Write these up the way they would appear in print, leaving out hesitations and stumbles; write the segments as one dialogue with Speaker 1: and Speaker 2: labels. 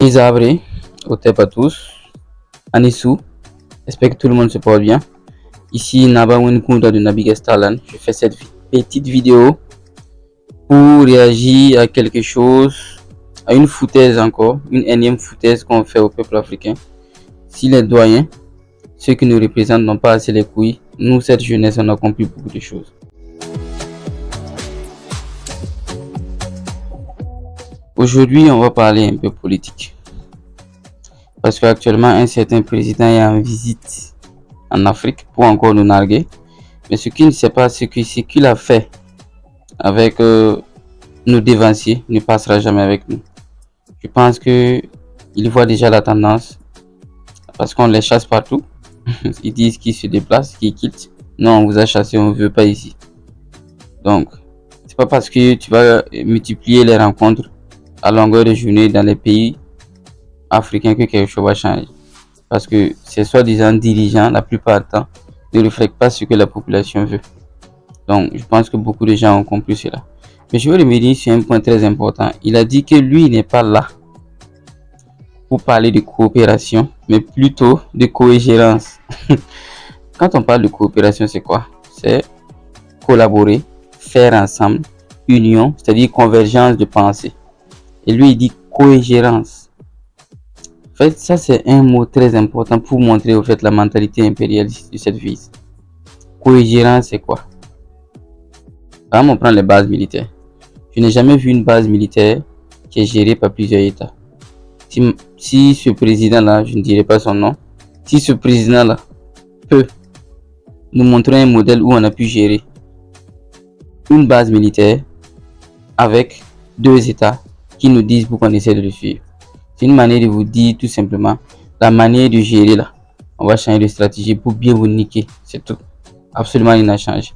Speaker 1: Isabre, au TEP à tous, Anissou, j'espère que tout le monde se porte bien. Ici Naba Winkunda de Nabi Gestalan. Je fais cette petite vidéo pour réagir à quelque chose, à une foutaise encore, une énième foutaise qu'on fait au peuple africain. Si les doyens, ceux qui nous représentent, n'ont pas assez les couilles, nous, cette jeunesse, on a compris beaucoup de choses. Aujourd'hui, on va parler un peu politique. Parce qu'actuellement, un certain président est en visite en Afrique pour encore nous narguer. Mais ce qu'il ne sait pas, c'est que ce qu'il a fait avec nos dévanciers ne passera jamais avec nous. Je pense qu'il voit déjà la tendance parce qu'on les chasse partout. Ils disent qu'ils se déplacent, qu'ils quittent. Non, on vous a chassé, on ne veut pas ici. Donc, c'est pas parce que tu vas multiplier les rencontres à longueur de journée dans les pays africains que quelque chose va changer. Parce que ces soi-disant dirigeants, la plupart du temps, ne reflètent pas ce que la population veut. Donc, je pense que beaucoup de gens ont compris cela. Mais je veux revenir sur un point très important. Il a dit que lui n'est pas là pour parler de coopération, mais plutôt de co-gérance. Quand on parle de coopération, c'est quoi? C'est collaborer, faire ensemble, union, c'est-à-dire convergence de pensée. Et lui, il dit co-gérance. En fait, ça, c'est un mot très important pour montrer au fait la mentalité impérialiste de cette vie. Co-gérance, c'est quoi? Par exemple, on prend les bases militaires. Je n'ai jamais vu une base militaire qui est gérée par plusieurs États. Si ce président-là, je ne dirai pas son nom, si ce président-là peut nous montrer un modèle où on a pu gérer une base militaire avec deux États qui nous disent pour qu'on essaie de le suivre. C'est une manière de vous dire tout simplement la manière de gérer là. On va changer de stratégie pour bien vous niquer. C'est tout. Absolument rien n'a changé.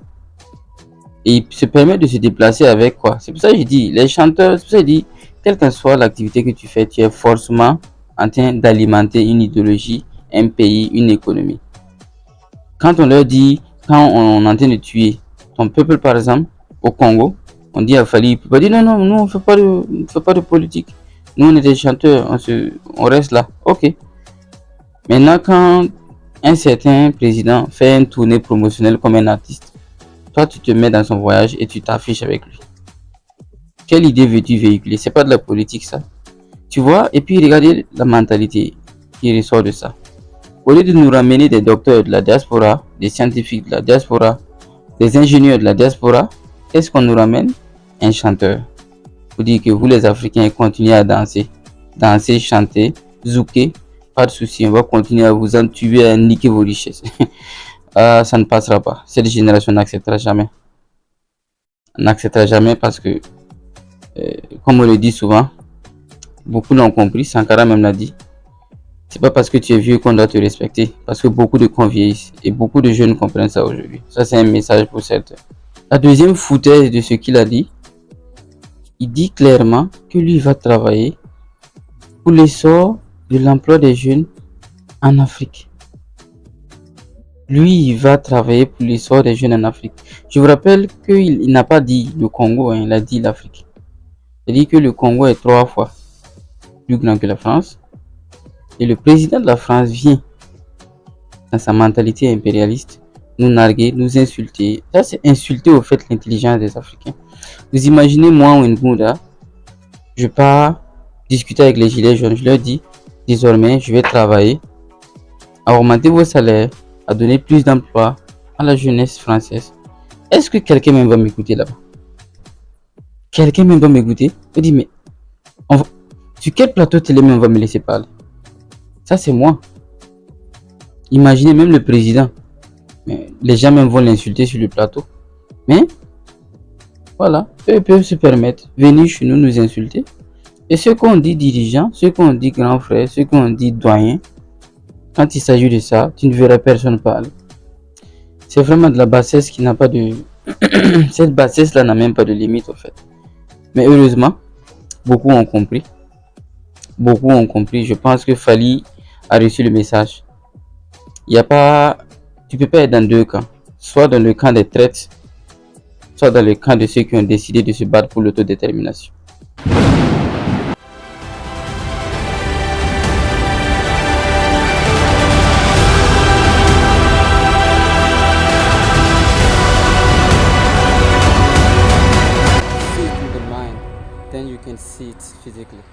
Speaker 1: Et il se permet de se déplacer avec quoi? C'est pour ça que je dis, les chanteurs, c'est pour ça que je dis, quelle que soit l'activité que tu fais, tu es forcément en train d'alimenter une idéologie, un pays, une économie. Quand on leur dit, quand on est en train de tuer ton peuple par exemple, au Congo, on dit à Fali, il peut pas dire non, nous on fait pas de politique. Nous on est des chanteurs, on reste là. Ok. Maintenant quand un certain président fait une tournée promotionnelle comme un artiste, toi tu te mets dans son voyage et tu t'affiches avec lui. Quelle idée veux-tu véhiculer? C'est pas de la politique ça. Tu vois? Et puis regardez la mentalité qui ressort de ça. Au lieu de nous ramener des docteurs de la diaspora, des scientifiques de la diaspora, des ingénieurs de la diaspora, qu'est-ce qu'on nous ramène? Un chanteur. Pour dire que vous les Africains continuez à danser. Danser, chanter, zouker, pas de souci, on va continuer à vous entuber, à niquer vos richesses. Ça ne passera pas. Cette génération n'acceptera jamais. On n'acceptera jamais parce que, comme on le dit souvent, beaucoup l'ont compris, Sankara même l'a dit. C'est pas parce que tu es vieux qu'on doit te respecter, parce que beaucoup de cons vieillissent et beaucoup de jeunes comprennent ça aujourd'hui. Ça, c'est un message pour certains. La deuxième foutaise de ce qu'il a dit, il dit clairement que lui va travailler pour l'essor de l'emploi des jeunes en Afrique. Lui, il va travailler pour l'essor des jeunes en Afrique. Je vous rappelle qu'il n'a pas dit le Congo, hein, il a dit l'Afrique. Il a dit que le Congo est 3 fois plus grand que la France. Et le président de la France vient, dans sa mentalité impérialiste, nous narguer, nous insulter. Ça, c'est insulter au fait l'intelligence des Africains. Vous imaginez, moi, Ngouda, je pars discuter avec les gilets jaunes. Je leur dis, désormais, je vais travailler à augmenter vos salaires, à donner plus d'emplois à la jeunesse française. Est-ce que quelqu'un même va m'écouter là-bas? Quelqu'un même va m'écouter? Je dis, mais sur quel plateau télé même on va me laisser parler? Ça, c'est moi. Imaginez même le président. Mais les gens même vont l'insulter sur le plateau. Mais, voilà, eux peuvent se permettre de venir chez nous insulter. Et ceux qu'on dit dirigeants, ceux qu'on dit grands frères, ceux qu'on dit doyens, quand il s'agit de ça, tu ne verras personne parler. C'est vraiment de la bassesse qui n'a pas de... Cette bassesse-là n'a même pas de limite, en fait. Mais heureusement, beaucoup ont compris. Beaucoup ont compris. Je pense que Fali a reçu le message. Il y a pas, tu peux pas être dans deux camps, soit dans le camp des traites, soit dans le camp de ceux qui ont décidé de se battre pour l'autodétermination. then you can see it physically.